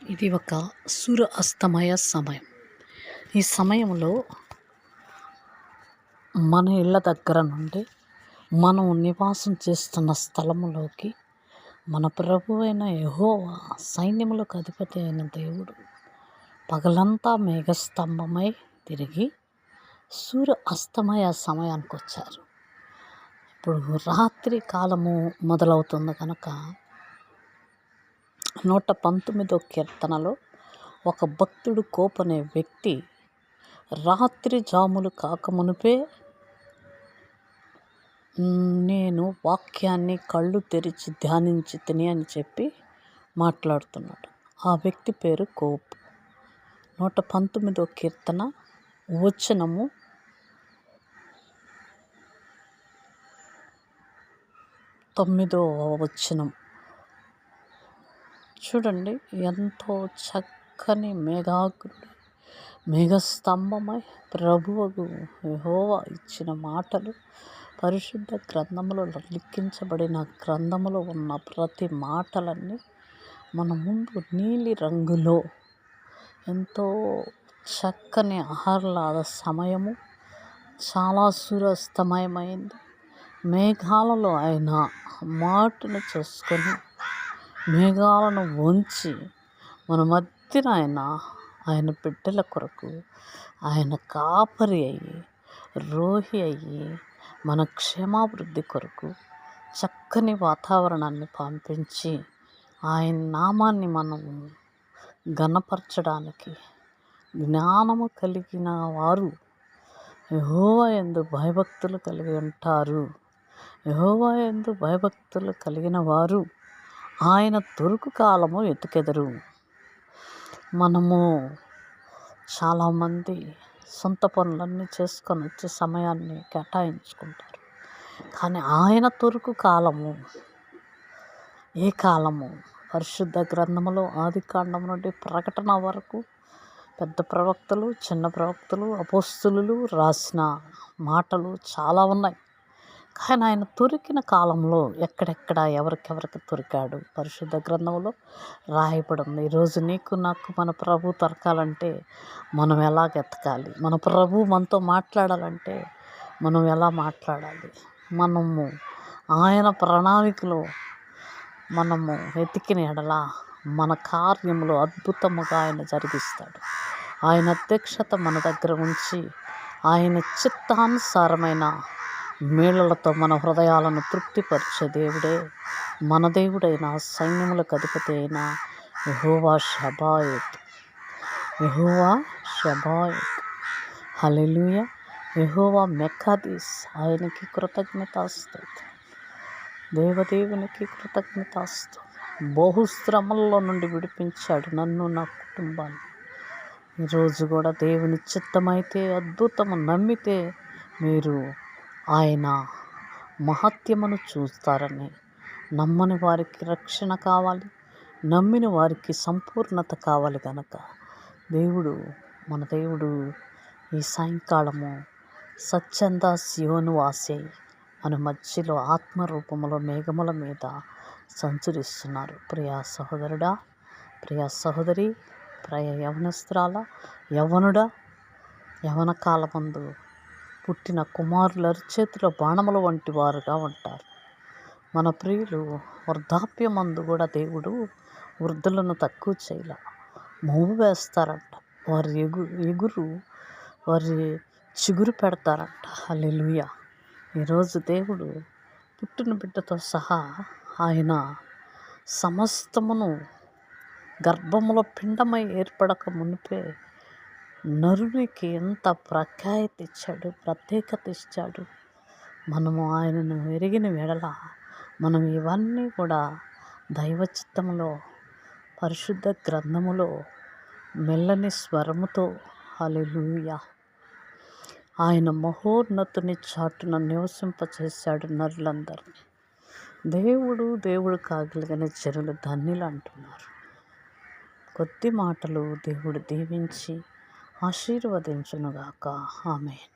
ఇది ఒక సూర్య అస్తమయ సమయం. ఈ సమయంలో మన ఇళ్ళ దగ్గర నుండి మనం నివాసం చేస్తున్న స్థలములోకి మన ప్రభువైన యెహోవా సైన్యములకు అధిపతి అయిన దేవుడు పగలంతా మేఘస్తంభమై తిరిగి సూర్య అస్తమయ సమయానికి వచ్చారు. ఇప్పుడు రాత్రి కాలము మొదలవుతుంది కనుక 119వ కీర్తనలో ఒక భక్తుడు కోపనే వ్యక్తి రాత్రి జాములు కాకమునుపే నేను వాక్యాన్ని కళ్ళు తెరిచి ధ్యానించి తిని అని చెప్పి మాట్లాడుతున్నాడు. ఆ వ్యక్తి పేరు కోప్. 119వ కీర్తన వచనము 9వ వచనం చూడండి. ఎంతో చక్కని మేఘస్తంభమై ప్రభువుకు యెహోవా ఇచ్చిన మాటలు పరిశుద్ధ గ్రంథములో లిఖించబడిన గ్రంథములో ఉన్న ప్రతి మాటలన్నీ మన ముందు నీలి రంగులో ఎంతో చక్కని ఆహ్లాద సమయము. చాలా సూర్యాస్తమయమైంది. మేఘాలలో ఆయన మాటను చూసుకొని మేఘాలను వంచి మన మధ్యన ఆయన బిడ్డల కొరకు ఆయన కాపరి అయ్యి రోహి అయ్యి మన క్షేమాభివృద్ధి కొరకు చక్కని వాతావరణాన్ని పంపించి ఆయన నామాన్ని మనము ఘనపరచడానికి జ్ఞానము కలిగిన వారు యెహోవా యందు భయభక్తులు కలిగి ఉంటారు. యెహోవా యందు భయభక్తులు కలిగిన వారు ఆయన దొరుకు కాలము ఎతుకెదరు. మనము చాలామంది సొంత పనులన్నీ చేసుకొని వచ్చే సమయాన్ని కేటాయించుకుంటారు. కానీ ఆయన దొరుకు కాలము ఏ కాలము? పరిశుద్ధ గ్రంథములో ఆదికాండం నుండి ప్రకటన వరకు పెద్ద ప్రవక్తలు, చిన్న ప్రవక్తలు, అపోస్తలులు రాసిన మాటలు చాలా ఉన్నాయి. కానీ ఆయన దొరికిన కాలంలో ఎక్కడెక్కడ ఎవరికెవరికి దొరికాడు పరిశుద్ధ గ్రంథంలో రాయబడింది. ఈరోజు నీకు నాకు మన ప్రభు దొరకాలంటే మనం ఎలా ఎతకాలి? మన ప్రభు మనతో మాట్లాడాలంటే మనం ఎలా మాట్లాడాలి? మనము ఆయన ప్రణాళికలో మనము వెతికిన ఎడల మన కార్యములు అద్భుతముగా ఆయన జరిగిస్తాడు. ఆయన అధ్యక్షత మన దగ్గర ఉంచి ఆయన చిత్తానుసారమైన మేళలతో మన హృదయాలను తృప్తిపరిచే దేవుడే మన దేవుడైన సైన్యములకు అధిపతి అయిన యెహోవా షబాయత్. యెహోవా షబాయత్. హల్లెలూయా. యెహోవా మెకాదీస్. ఆయనకి కృతజ్ఞతాస్తుతి. దేవదేవునికి కృతజ్ఞతాస్తుతి. బహుశ్రమల్లో నుండి విడిపించాడు నన్ను, నా కుటుంబాన్ని. ఈరోజు కూడా దేవుని చిత్తమైతే అద్భుతము నమ్మితే మీరు ఆయన మహత్యమును చూస్తారని. నమ్మని వారికి రక్షణ కావాలి, నమ్మిన వారికి సంపూర్ణత కావాలి కనుక మన దేవుడు ఈ సాయంకాలము స్వచ్ఛంద సియోను వాసి మన మధ్యలో ఆత్మరూపములో మేఘముల మీద సంచరిస్తున్నారు. ప్రియా సహోదరుడా, ప్రియా సహోదరి, ప్రియ యవనస్త్రాల, యవనుడా, యవన కాలమందు పుట్టిన కుమారుల చేతిలో బాణముల వంటి వారుగా ఉంటారు. మన ప్రియులు వృద్ధాప్యమందు కూడా దేవుడు వృద్ధులను తక్కువ చేయలే. మోము వేస్తారంట. వారి ఎగురు వారి చిగురు పెడతారంట. హల్లెలూయా. ఈరోజు దేవుడు పుట్టిన బిడ్డతో సహా ఆయన సమస్తమును గర్భములో పిండమై ఏర్పడక మునిపే నరునికి ఎంత ప్రత్యేకత ఇచ్చాడు. మనము ఆయనను ఎరిగిన వెడల మనం ఇవన్నీ కూడా దైవ చిత్తములో పరిశుద్ధ గ్రంథములో మెల్లని స్వరముతో హల్లెలూయా ఆయన మహోన్నతుని చాటున నివసింపచేశాడు నరులందరినీ. దేవుడు కాగలిగిన జనులు ధన్యులు అంటున్నారు. కొద్ది మాటలు దేవుడు దీవించి ఆశీర్వదించునుగాక. ఆమేన్.